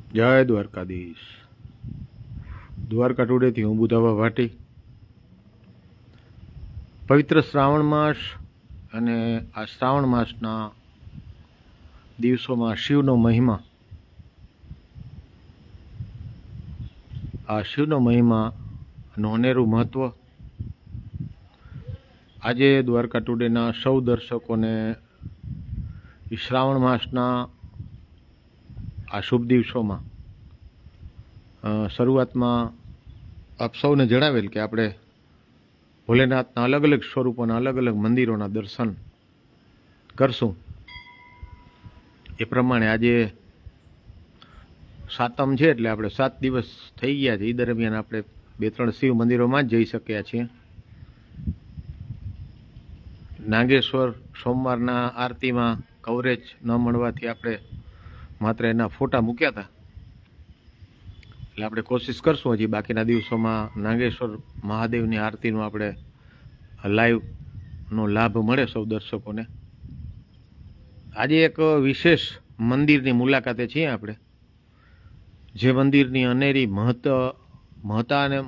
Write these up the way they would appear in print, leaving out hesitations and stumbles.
જય દ્વારકાધીશ। દ્વારકા ટુડેથી હું બુધાબા ભાટી। પવિત્ર શ્રાવણ માસ અને આ શ્રાવણ માસના દિવસોમાં શિવનો મહિમા, આ શિવનો મહિમાનું અનેરું મહત્ત્વ આજે દ્વારકા ટુડેના સૌ દર્શકોને શ્રાવણ માસના આ શુભ દિવસોમાં શરૂઆતમાં આપ સૌને જણાવેલ કે આપણે ભોલેનાથના અલગ અલગ સ્વરૂપોના અલગ અલગ મંદિરોના દર્શન કરશું। એ પ્રમાણે આજે સાતમ છે એટલે આપણે 7 દિવસ થઈ ગયા છે। એ દરમિયાન આપણે 2-3 શિવ મંદિરોમાં જ જઈ શક્યા છીએ। નાગેશ્વર સોમવારના આરતીમાં કવરેજ ન મળવાથી આપણે માત્ર એના ફોટા મૂક્યા હતા, એટલે આપણે કોશિશ કરશું હજી બાકીના દિવસોમાં નાગેશ્વર મહાદેવની આરતીનું આપણે લાઈવનો લાભ મળે સૌ દર્શકોને। આજે એક વિશેષ મંદિરની મુલાકાતે છીએ આપણે, જે મંદિરની અનેરી મહત્તા અને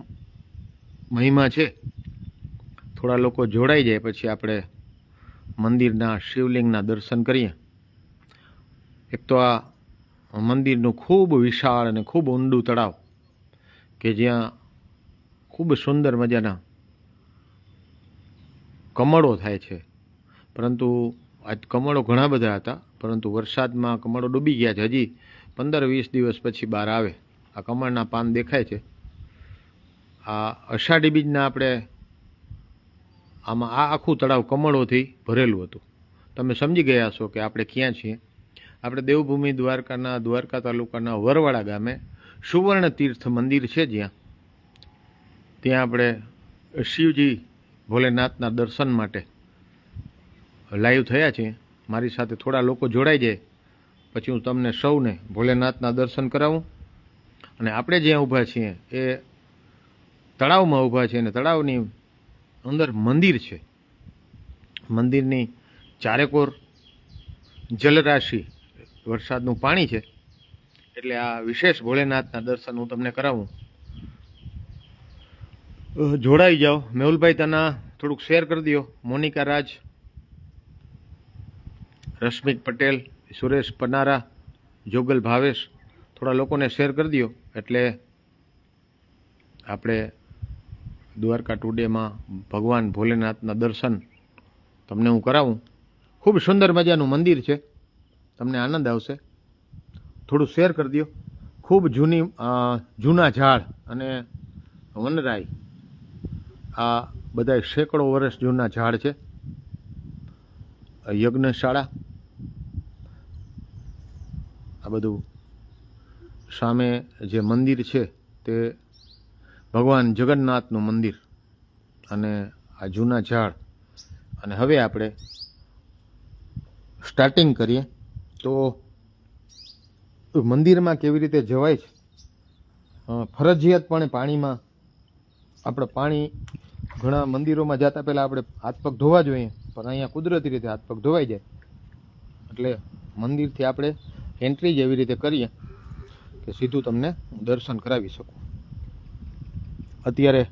મહિમા છે। થોડા લોકો જોડાઈ જાય પછી આપણે મંદિરના શિવલિંગના દર્શન કરીએ। એક તો આ મંદિરનું ખૂબ વિશાળ અને ખૂબ ઊંડું તળાવ કે જ્યાં ખૂબ સુંદર મજાના કમળો થાય છે, પરંતુ આજ કમળો ઘણા બધા હતા, પરંતુ વરસાદમાં કમળો ડૂબી ગયા છે। હજી 15-20 દિવસ પછી બહાર આવે આ કમળના પાન દેખાય છે। આ અષાઢી બીજના આપણે આમાં આ આખું તળાવ કમળોથી ભરેલું હતું। તમે સમજી ગયા છો કે આપણે ક્યાં છીએ। આપણે દેવભૂમિ દ્વારકાના દ્વારકા તાલુકાના વરવાડા ગામે સુવર્ણ તીર્થ મંદિર છે, ત્યાં આપણે શિવજી ભોલેનાથના દર્શન માટે લાઈવ થયા છીએ। મારી સાથે થોડા લોકો જોડાઈ જાય પછી હું તમને સૌને ભોલેનાથના દર્શન કરાવું। અને આપણે જ્યાં ઊભા છીએ એ તળાવમાં ઊભા છીએ અને તળાવની અંદર મંદિર છે। મંદિરની ચારેકોર જલરાશિ વરસાદનું પાણી છે, એટલે આ વિશેષ ભોલેનાથના દર્શન હું તમને કરાવું। જોડાઈ જાઓ। મેહુલભાઈ તના થોડુંક શેર કરી દો। મોનિકા રાજ, રશ્મિક પટેલ, સુરેશ પનારા, જોગલ ભાવેશ, થોડા લોકોને શેર કરી દો એટલે આપણે દ્વારકા ટુડેમાં ભગવાન ભોલેનાથના દર્શન તમને હું કરાવું। ખૂબ સુંદર મજાનું મંદિર છે, તમને આનંદ આવશે। થોડું શેર કરી દો। ખૂબ જૂના ઝાડ અને વનરાઈ, આ બધા સેંકડો વર્ષ જૂના ઝાડ છે। યજ્ઞશાળા, આ બધું સામે જે મંદિર છે તે ભગવાન જગન્નાથનું મંદિર અને આ જૂના ઝાડ। અને હવે આપણે સ્ટાર્ટિંગ કરીએ તો મંદિરમાં કેવી રીતે જવાય છે। ફરજિયાતપણે પાણીમાં આપણે પાણી ઘણા મંદિરોમાં જતા પહેલાં આપણે હાથ પગ ધોવા જોઈએ, પણ અહીંયા કુદરતી રીતે હાથ પગ ધોવાઈ જાય, એટલે મંદિરથી આપણે એન્ટ્રી જ એવી રીતે કરીએ કે સીધું તમને દર્શન કરાવી શકું। અત્યારે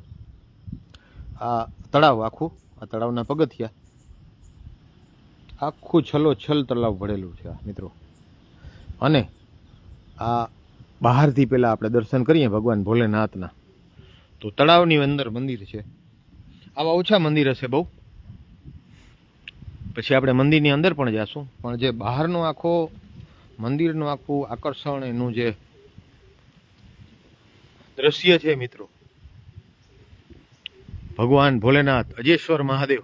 આ તળાવ આખું, આ તળાવના પગથિયા આખું છલોછલ તળાવ ભરેલું છે મિત્રો। અને આ બહારથી પહેલાં આપણે દર્શન કરીએ ભગવાન ભોલેનાથના, તો તળાવની અંદર મંદિર છે। આવા ઓછા મંદિર હશે બહુ, પછી આપણે મંદિરની અંદર પણ જઈશું, પણ જે બહારનો આખો મંદિરનું આખું આકર્ષણ, એનું જે દ્રશ્ય છે મિત્રો, ભગવાન ભોલેનાથ અજેશ્વર મહાદેવ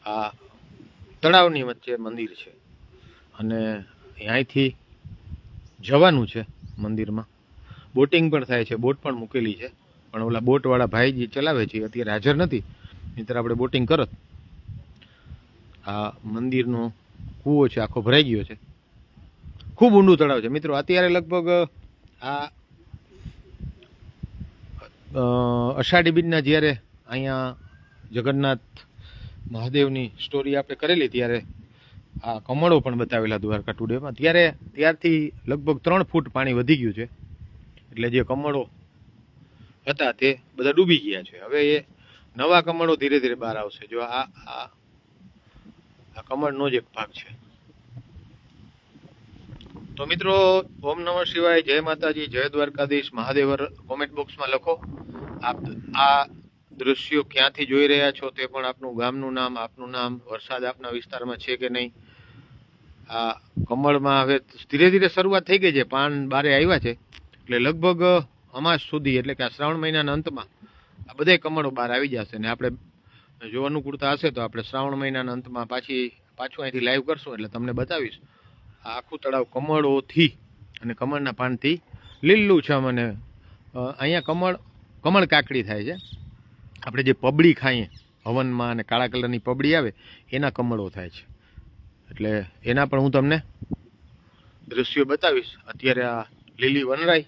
આ તળાવની વચ્ચે મંદિર છે। અને અહીંથી જવાનું છે મંદિરમાં। બોટિંગ પણ થાય છે, બોટ પણ મૂકેલી છે, પણ ઓલા બોટવાળા ભાઈ જે ચલાવે છે અત્યારે હાજર નથી, નહીંતર આપણે બોટિંગ કરત। આ મંદિરનો કૂવો છે, આખો ભરાઈ ગયો છે। ખૂબ ઊંડું તળાવ છે મિત્રો। અત્યારે લગભગ આ અષાઢી બીજના જ્યારે અહીંયા જગન્નાથ મહાદેવની સ્ટોરી આપણે કરેલી ત્યારે આ કમળો પણ બતાવેલા દ્વારકા ટુડેમાં. ત્યારથી લગભગ 3 ફૂટ પાણી વધી ગયું છે, એટલે જે કમળો હતા તે બધા ડૂબી ગયા છે. હવે એ નવા કમળો ધીરે ધીરે બહાર આવશે. જો આ કમળનો જ એક ભાગ છે. તો મિત્રો, ઓમ નમઃ શિવાય, જય માતાજી, જય દ્વારકાધીશ, મહાદેવર કોમેન્ટ બોક્સમાં લખો. આપ આ દૃશ્યો ક્યાંથી જોઈ રહ્યા છો તે પણ આપનું ગામનું નામ, આપનું નામ, વરસાદ આપના વિસ્તારમાં છે કે નહીં. આ કમળમાં હવે ધીરે ધીરે શરૂઆત થઈ ગઈ છે, પાન બારે આવ્યા છે, એટલે લગભગ અમાસ સુધી, એટલે કે આ શ્રાવણ મહિનાના અંતમાં આ બધા કમળો બહાર આવી જશે. ને આપણે જો અનુકૂળતા હશે તો આપણે શ્રાવણ મહિનાના અંતમાં પાછું અહીંથી લાઈવ કરશું, એટલે તમને બતાવીશ આ આખું તળાવ કમળોથી અને કમળના પાનથી લીલું છે. અને અહીંયા કમળ કાકડી થાય છે. આપણે જે પબડી ખાઈએ હવનમાં અને કાળા કલરની પબડી આવે એના કમળો થાય છે, એટલે એના પણ હું તમને દૃશ્યો બતાવીશ. અત્યારે આ લીલી વનરાઈ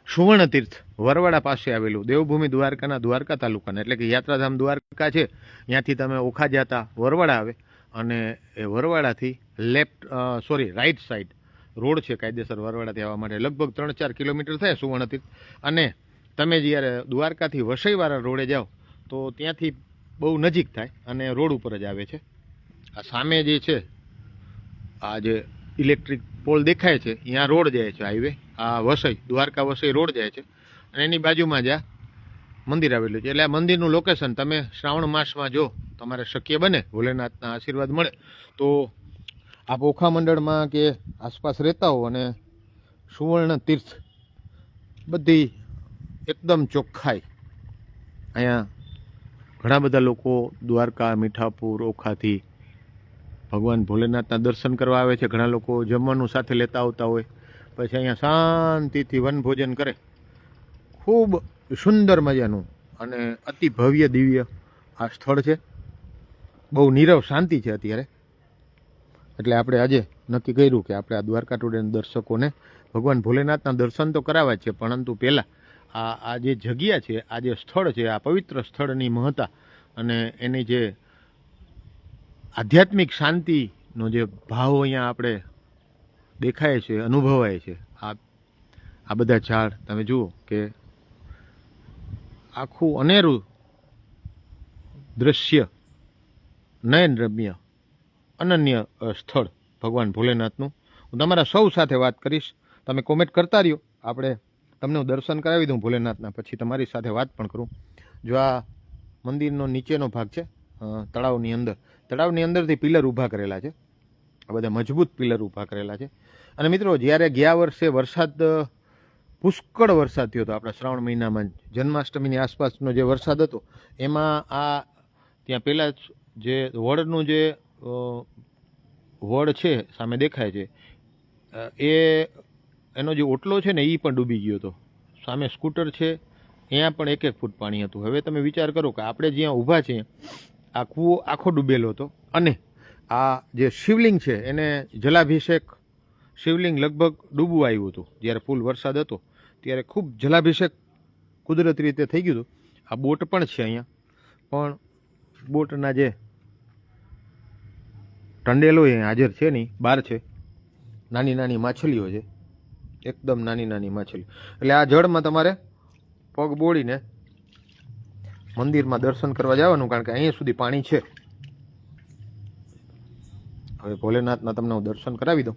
સુવર્ણ તીર્થ વરવાડા પાસે આવેલું દેવભૂમિ દ્વારકાના દ્વારકા તાલુકાના, એટલે કે યાત્રાધામ દ્વારકા છે, ત્યાંથી તમે ઓખા જતા વરવાડા આવે, અને એ વરવાડાથી રાઈટ સાઈડ રોડ છે કાયદેસર વરવાડાથી આવવા માટે. લગભગ 3-4 કિલોમીટર થાય સુવર્ણ તીર્થ. અને તમે જ્યારે દ્વારકાથી વસઈવાળા રોડે જાઓ તો ત્યાંથી બહુ નજીક થાય અને રોડ ઉપર જ આવે છે. આ સામે જે છે આ જે ઇલેક્ટ્રિક પોલ દેખાય છે, અહીંયા રોડ જાય છે હાઈવે, આ દ્વારકા વસઈ રોડ જાય છે, અને એની બાજુમાં જ આ મંદિર આવેલું છે. એટલે આ મંદિરનું લોકેશન તમે શ્રાવણ માસમાં જો તમારે શક્ય બને, ભોલેનાથના આશીર્વાદ મળે, તો આપ ઓખા મંડળમાં કે આસપાસ રહેતા હો અને સુવર્ણ તીર્થ બધી એકદમ ચોખ્ખાઈ. અહીંયા ઘણા બધા લોકો દ્વારકા, મીઠાપુર, ઓખાથી ભગવાન ભોલેનાથના દર્શન કરવા આવે છે. ઘણા લોકો જમવાનું સાથે લેતા આવતા હોય, પછી અહીંયા શાંતિથી વનભોજન કરે. ખૂબ સુંદર મજાનું અને અતિ ભવ્ય દિવ્ય આ સ્થળ છે. બહુ નીરવ શાંતિ છે અત્યારે. એટલે આપણે આજે નક્કી કર્યું કે આપણે આ દ્વારકા ટુડેના દર્શકોને ભગવાન ભોલેનાથના દર્શન તો કરાવવા છે, પરંતુ પહેલાં આ જે જગ્યા છે, આ જે સ્થળ છે, આ પવિત્ર સ્થળની મહત્તા અને એની જે આધ્યાત્મિક શાંતિનો જે ભાવ અહીંયા આપણે દેખાય છે, અનુભવાય છે. આ બધા ઝાડ તમે જુઓ કે આખું અનેરું દૃશ્ય, નયનરમ્ય, અનન્ય સ્થળ ભગવાન ભોલેનાથનું. હું તમારા સૌ સાથે વાત કરીશ, તમે કોમેન્ટ કરતા રહ્યો, આપણે તમને હું દર્શન કરાવી દઉં ભોલેનાથના, પછી તમારી સાથે વાત પણ કરું. જો આ મંદિરનો નીચેનો ભાગ છે, તળાવની અંદરથી પિલર ઊભા કરેલા છે, આ બધા મજબૂત પિલર ઊભા કરેલા છે. અને મિત્રો, જ્યારે ગયા વર્ષે પુષ્કળ વરસાદ થયો હતો, આપણા શ્રાવણ મહિનામાં જન્માષ્ટમીની આસપાસનો જે વરસાદ હતો, એમાં ત્યાં પહેલાં જે વડનું જે વડ છે સામે દેખાય છે, એનો જે ઓટલો છે ને એ પણ ડૂબી ગયો હતો. સામે સ્કૂટર છે, ત્યાં પણ 1-1 ફૂટ પાણી હતું. હવે તમે વિચાર કરો કે આપણે જ્યાં ઊભા છીએ આ કૂવો આખો ડૂબેલો હતો, અને આ જે શિવલિંગ છે એને જલાભિષેક શિવલિંગ લગભગ ડૂબવા આવ્યું હતું. જ્યારે ફૂલ વરસાદ હતો ત્યારે ખૂબ જલાભિષેક કુદરતી રીતે થઈ ગયું હતું. આ બોટ પણ છે અહીંયા, પણ બોટના જે ટંડેલો એ હાજર છે નહીં, બહાર છે. નાની નાની માછલીઓ છે, એકદમ નાની નાની માછલીઓ. એટલે આ જળમાં તમારે પગ બોળીને મંદિરમાં દર્શન કરવા જવાનું, કારણ કે અહીંયા સુધી પાણી છે. હવે ભોલેનાથના તમને હું દર્શન કરાવી દઉં.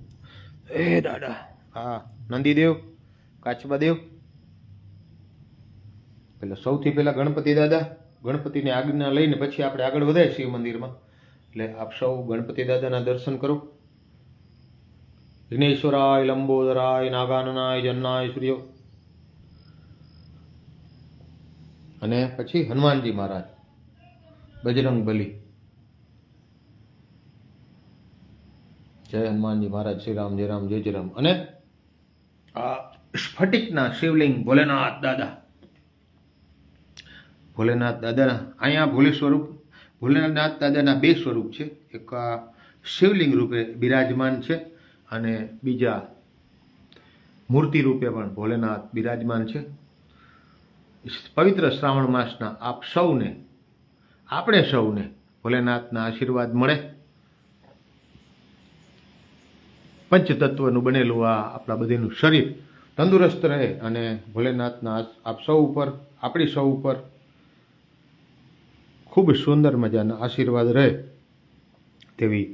એ દાદા, હા, નંદીદેવ, કાચબાદેવ. સૌથી પહેલાં ગણપતિ દાદા, ગણપતિની આજ્ઞા લઈને પછી આપણે આગળ વધાય શિવ મંદિરમાં. એટલે આપ સૌ ગણપતિ દાદાના દર્શન કરો. વિઘ્નેશ્વરાય, લંબોદરાય, નાગાનનાય, જન્નાય સૂર્ય. અને પછી હનુમાનજી મહારાજ, બજરંગ બલી. જય હનુમાનજી મહારાજ, શ્રી રામ, જય રામ, જય જય રામ. અને આ સ્ફટિકના શિવલિંગ ભોલેનાથ દાદા, અહીંયા ભોલેનાથ દાદાના 2 સ્વરૂપ છે. એક શિવલિંગ રૂપે બિરાજમાન છે, અને બીજા મૂર્તિ રૂપે પણ ભોલેનાથ બિરાજમાન છે. પવિત્ર શ્રાવણ માસના આપણે સૌને ભોલેનાથના આશીર્વાદ મળે. પંચતત્વનું બનેલું આ આપણા બધીનું શરીર તંદુરસ્ત રહે અને ભોલેનાથના આપ સૌ ઉપર, આપણી સૌ ઉપર ખૂબ સુંદર મજાના આશીર્વાદ રહે તેવી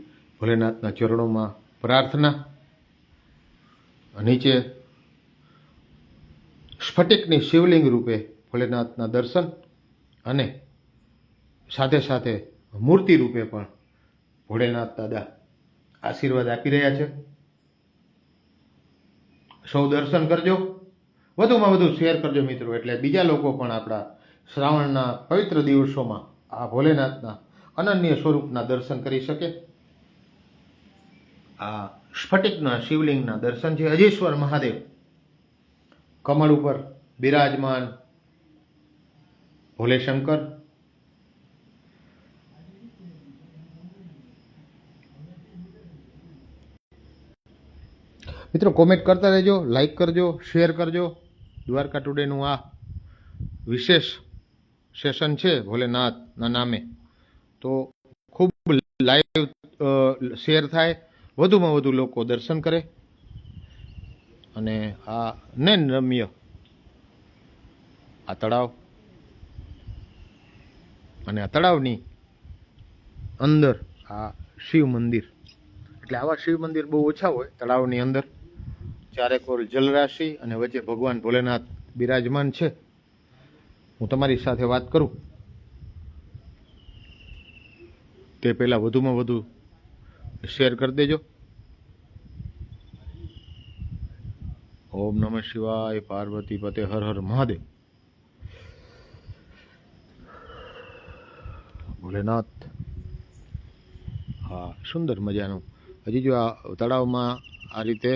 ભોલેનાથના ચરણોમાં પ્રાર્થના. નીચે સ્ફટિકની શિવલિંગ રૂપે ભોલેનાથના દર્શન અને સાથે સાથે મૂર્તિ રૂપે પણ ભોળેનાથ દાદા આશીર્વાદ આપી રહ્યા છે. સૌ દર્શન કરજો, વધુમાં વધુ શેર કરજો મિત્રો, એટલે બીજા લોકો પણ આપણા શ્રાવણના પવિત્ર દિવસોમાં આ ભોલેનાથના અનન્ય સ્વરૂપના દર્શન કરી શકે. આ સ્ફટિકના શિવલિંગના દર્શન છે. અજીશ્વર મહાદેવ કમળ ઉપર બિરાજમાન ભોલેશંકર. મિત્રો કોમેન્ટ કરતા રહેજો, લાઈક કરજો, શેર કરજો. દ્વારકા ટુડેનું આ વિશેષ સેશન છે ભોલેનાથના નામે, તો ખૂબ લાઈવ શેર થાય, વધુમાં વધુ લોકો દર્શન કરે અને આ નયન રમ્ય આ તળાવ અને આ તળાવની અંદર આ શિવ મંદિર, એટલે આવા શિવ મંદિર બહુ ઓછા હોય તળાવની અંદર. ચારેકોર જલરાશિ અને વચ્ચે ભગવાન ભોલેનાથ બિરાજમાન છે. હું તમારી સાથે વાત કરું તે પહેલાં વધુમાં વધુ શેર કરી દેજો. ઓમ નમઃ શિવાય. પાર્વતી પતે હર હર મહાદેવ. ભોલેનાથ. હા, સુંદર મજાનું. હજી જો આ તળાવમાં આ રીતે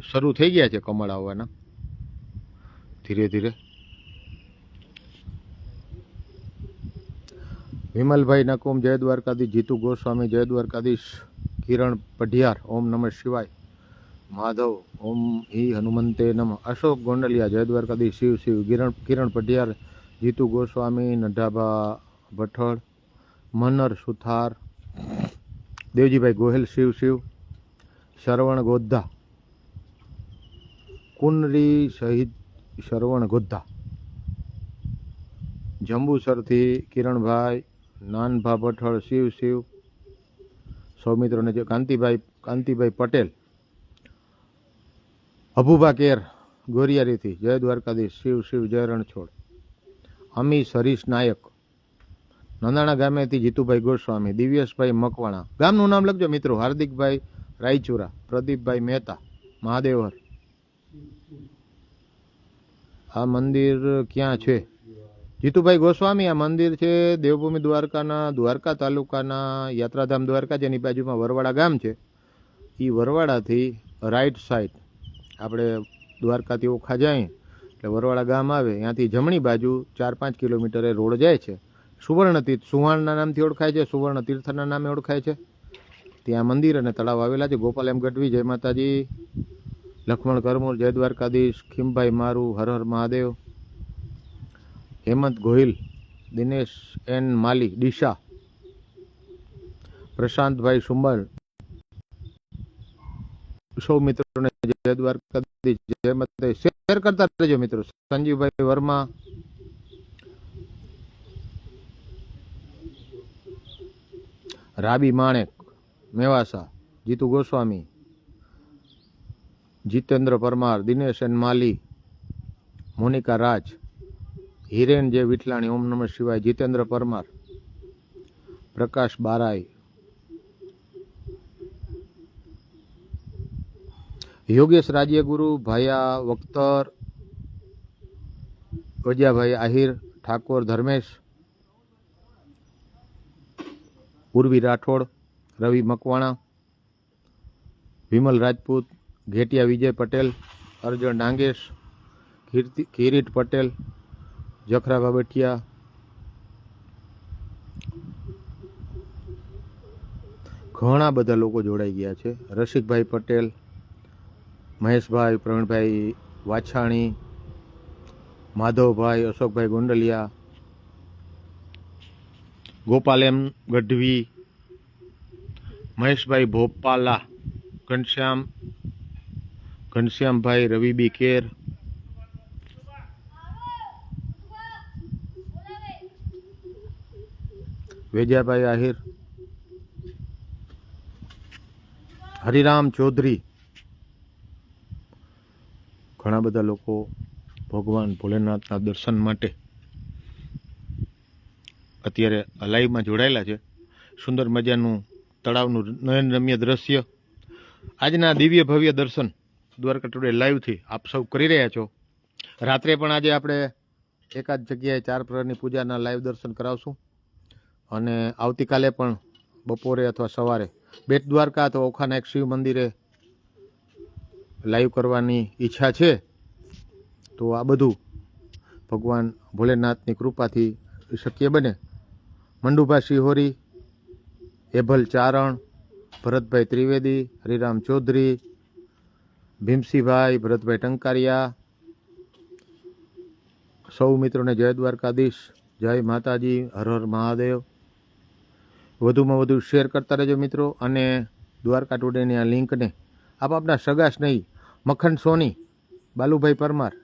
શરૂ થઈ ગયા છે કમળ આવવાના ધીરે ધીરે. વિમલભાઈ નકુમ, જય દ્વારકાધીશ. જીતુ ગોસ્વામી, જય દ્વારકાધીશ. કિરણ પઢિયાર, ઓમ નમઃ શિવાય. માધવ, ઓમ ઈ હનુમંતે નમઃ. અશોક ગોંડલિયા, જય દ્વારકાધીશ. શિવ શિવ. કિરણ પઢિયાર, જીતુ ગોસ્વામી, નઢાભા ભઠ્ઠળ, મનર સુથાર, દેવજીભાઈ ગોહેલ, શિવ શિવ. શરવણ ગોધા, કુનરી શહીદ શરવણ ગોધા. જંબુસરથી કિરણભાઈ, નાનભા ભઠ્ઠળ, શિવ શિવ. સૌમિત્રોને જે કાંતિભાઈ પટેલ, અભુભા કેર ગોરિયારીથી, જય દ્વારકાધીશ. શિવ શિવ. જય રણછોડ. અમીશ હરીશ નાયક, નંદાણા ગામેથી જીતુભાઈ ગોસ્વામી. દિવ્યેશભાઈ મકવાણા, ગામનું નામ લખજો મિત્રો. હાર્દિકભાઈ રાયચુરા, પ્રદીપભાઈ મહેતા, મહાદેવહર. આ મંદિર ક્યાં છે? જીતુભાઈ ગોસ્વામી, આ મંદિર છે દેવભૂમિ દ્વારકાના દ્વારકા તાલુકાના યાત્રાધામ દ્વારકા, જેની બાજુમાં વરવાડા ગામ છે. એ વરવાડાથી રાઈટ સાઈડ આપણે દ્વારકાથી ઓખા જાય એટલે વરવાડા ગામ આવે, ત્યાંથી જમણી બાજુ 4-5 કિલોમીટરે રોડ જાય છે. સુવર્ણ તીર્થ સુવાણના નામથી ઓળખાય છે, સુવર્ણ તીર્થના નામે ઓળખાય છે. ત્યાં મંદિર અને તળાવ આવેલા છે. ગોપાલ એમ ગઢવી, જય માતાજી. લક્ષ્મણ કરમુર, જય દ્વારકાધીશ. ખીમભાઈ મારું, હર હર મહાદેવ. હેમંત ગોહિલ, દિનેશ એન માલી, દિશા. પ્રશાંતભાઈ સુંબલ. સૌ મિત્રોને જય દ્વારકાધીશ, જય માતાજી. શેર કરતા રહેજો મિત્રો. સંજીવભાઈ વર્મા, રાબી માણેક, મેવાસા. જીતુ ગોસ્વામી, જીતેન્દ્ર પરમાર, દિનેશ એન માલી, મોનિકા રાજ, હિરેન જે વિઠલાણી, ઓમ નમઃ શિવાય. જીતેન્દ્ર પરમાર, પ્રકાશ બારાઈ, યોગેશ રાજ્યગુરુ, ભાયા વખ્તર, વજાભાઈ આહિર, ઠાકોર ધર્મેશ, ઉર્વી રાઠોડ, રવિ મકવાણા, વિમલ રાજપૂત, ઘેટિયા વિજય પટેલ, અર્જણ ડાંગેશ, કિરીટ પટેલ, જખરા બાબટિયા, ઘણા બધા લોકો જોડાઈ ગયા છે. રસિકભાઈ પટેલ, મહેશભાઈ, પ્રવીણભાઈ વાછાણી, માધવભાઈ, અશોકભાઈ ગોંડલિયા, ગોપાલ એમ ગઢવી, મહેશભાઈ ભોપાલા, ઘનશ્યામભાઈ રવિબી કેર, વેજાભાઈ આહિર, હરિરામ ચૌધરી. ઘણા બધા લોકો ભગવાન ભોલેનાથના દર્શન માટે અત્યારે લાઈવમાં જોડાયેલા છે. સુંદર મજાનું તળાવનું નયનરમ્ય દ્રશ્ય, આજના દિવ્ય ભવ્ય દર્શન દ્વારકા ટુડે લાઈવથી આપ સૌ કરી રહ્યા છો. રાત્રે પણ આજે આપણે એકાદ જગ્યાએ 4 પ્રહરની પૂજાના લાઈવ દર્શન કરાવશું અને આવતીકાલે પણ બપોરે અથવા સવારે બેટ દ્વારકા તો ઓખાના એક શિવ મંદિરે લાઈવ કરવાની ઈચ્છા છે. તો આ બધું ભગવાન ભોલેનાથની કૃપાથી શક્ય બને. મંડુભા શિહોરી, એભલ ચારણ, ભરતભાઈ ત્રિવેદી, હરિરામ ચૌધરી, ભીમસિંહભાઈ, ભરતભાઈ ટંકારિયા, સૌ મિત્રોને જય દ્વારકાધીશ, જય માતાજી, હર હર મહાદેવ. વધુમાં વધુ શેર કરતા રહેજો મિત્રો. અને દ્વારકા ટુડેની આ લિંકને આપ આપના સગા સ્નેહી મખન સોની, બાલુભાઈ પરમાર,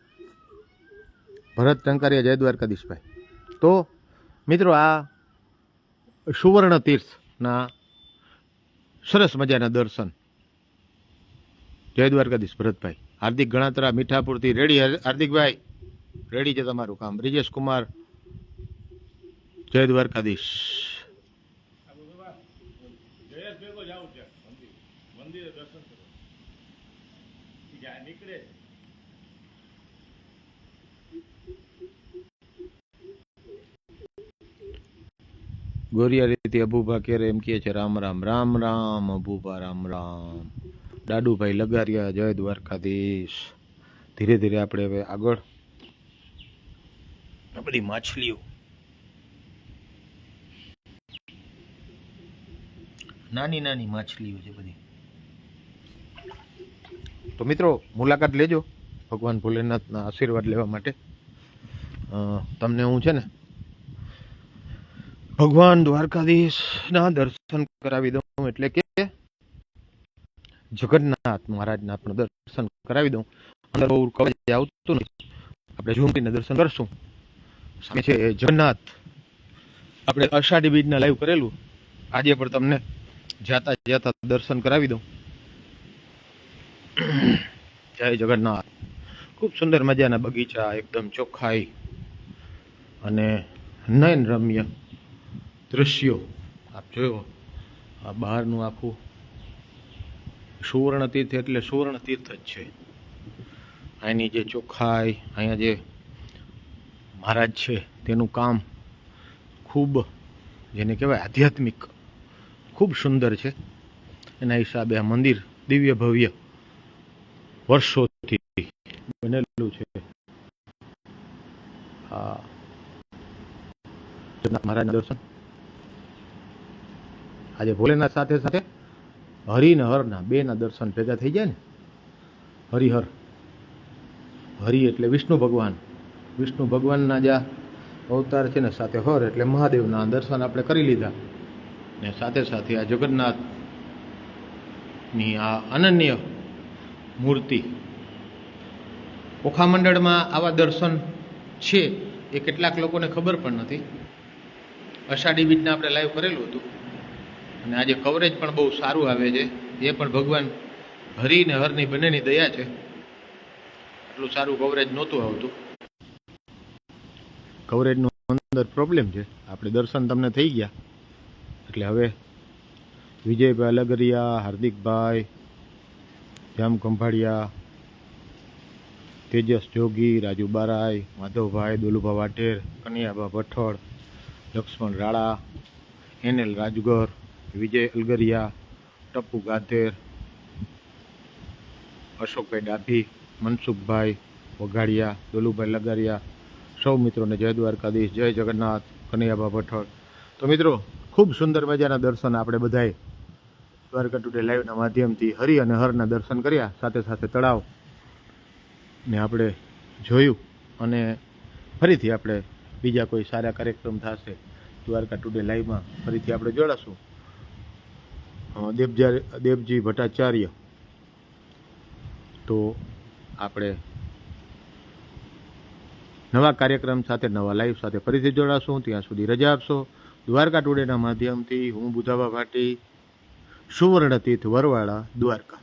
ભરત ટંકારિયા, જય દ્વારકાધીશભાઈ. તો મિત્રો આ સુવર્ણ તીર્થના સરસ મજાના દર્શન. જય દ્વારકાધીશ ભરતભાઈ. હાર્દિક ગણાત્રા મીઠાપુરથી રેડી. હાર્દિકભાઈ રેડી છે તમારું કામ. બ્રિજેશ કુમાર, જય દ્વારકાધીશ. ગોરિયા રીતિ અબુભા કેરે એમ કહે છે રામ રામ. રામ રામ અબુભા, રામ રામ. દાડુભાઈ લગારિયા, જય દ્વારકાધીશ. ધીરે ધીરે આપણે હવે આગળ. આ બધી માછલીઓ, નાની નાની માછલીઓ છે બધી. તો મિત્રો મુલાકાત લેજો ભગવાન ભોલેનાથના આશીર્વાદ લેવા માટે. તમને હું છે ને ભગવાન દ્વારકાધીશના દર્શન કરાવી દઉં, એટલે કે જગન્નાથ મહારાજના પણ દર્શન કરાવી દઉં. અંદર બહુ કવચ આવતું નથી, આપણે ઝૂમ કરીને દર્શન કરશું. સામે છે જગન્નાથ. આપણે અષાઢી બીજના લાઈવ કરેલું, આજે પણ તમને જાતા જાતા દર્શન કરાવી દઉં. જય જગન્નાથ. ખૂબ સુંદર મજાના બગીચા, એકદમ ચોખ્ખાઈ અને નયન રમ્ય દૃશ્યો. આપ જોયો આ બહારનું આખું સુવર્ણ તીર્થ એટલે સુવર્ણ તીર્થ જ છે. અહીંની જે ચોખ્ખાઈ, અહીંયા જે મહારાજ છે તેનું કામ ખૂબ, જેને કહેવાય આધ્યાત્મિક, ખૂબ સુંદર છે. એના હિસાબે આ મંદિર દિવ્ય ભવ્ય વર્ષોથી બનેલું છે. આ જગન્નાથ મહારાજના દર્શન આજે ભોલેનાથ સાથે સાથે હરિ ને હરના બેના દર્શન ભેગા થઈ જાય ને. હરિહર, હરિ એટલે વિષ્ણુ ભગવાન, વિષ્ણુ ભગવાનના જે અવતાર છે ને, સાથે હર એટલે મહાદેવના દર્શન આપણે કરી લીધા. ને સાથે સાથે આ જગન્નાથની આ અનન્ય મૂર્તિ. ઓખા મંડળમાં આવા દર્શન છે એ કેટલાક લોકોને ખબર પણ નથી. અષાઢી બીજના આપણે લાઈવ કરેલું હતું અને આજે કવરેજ પણ બહુ સારું આવે છે. એ પણ ભગવાન હરિ ને હરની બંનેની દયા છે. એટલું સારું કવરેજ નહોતું આવતું. કવરેજનો અંદર પ્રોબ્લેમ છે. આપણે દર્શન તમને થઈ ગયા એટલે હવે વિજયભાઈ લગરિયા, હાર્દિકભાઈ, જામ ખંભાળિયા, તેજસ જોગી, રાજુ બારાઈ, માધવભાઈ, દોલુભા વાટેર, કનૈયાભા ભઠ્ઠડ, લક્ષ્મણ રાળા, એનએલ રાજગર, વિજય અલગરિયા, ટપ્પુ ગાધેર, અશોકભાઈ ડાભી, મનસુખભાઈ વઘાડિયા, દોલુભાઈ લગારિયા, સૌ મિત્રોને જય દ્વારકાધીશ, જય જગન્નાથ, કનૈયાભા ભઠ્ઠડ. તો મિત્રો ખૂબ સુંદર મજાના દર્શન આપણે બધાએ દ્વારકા ટુડે લાઈવના માધ્યમથી હરિ અને હરના દર્શન કર્યા. સાથે સાથે તળાવ ને આપણે જોયું. અને ફરીથી આપણે બીજા કોઈ સારા કાર્યક્રમ થશે દ્વારકા ટુડે લાઈવમાં ફરીથી આપણે જોડાશું. દેવજી ભટ્ટાચાર્ય તો આપણે નવા કાર્યક્રમ સાથે, નવા લાઈવ સાથે ફરીથી જોડાશું. ત્યાં સુધી રજા આપશો. દ્વારકા ટુડેના માધ્યમથી હું બુધાબા ભાટી, સુવર્ણ તીર્થ વરવાડા, દ્વારકા.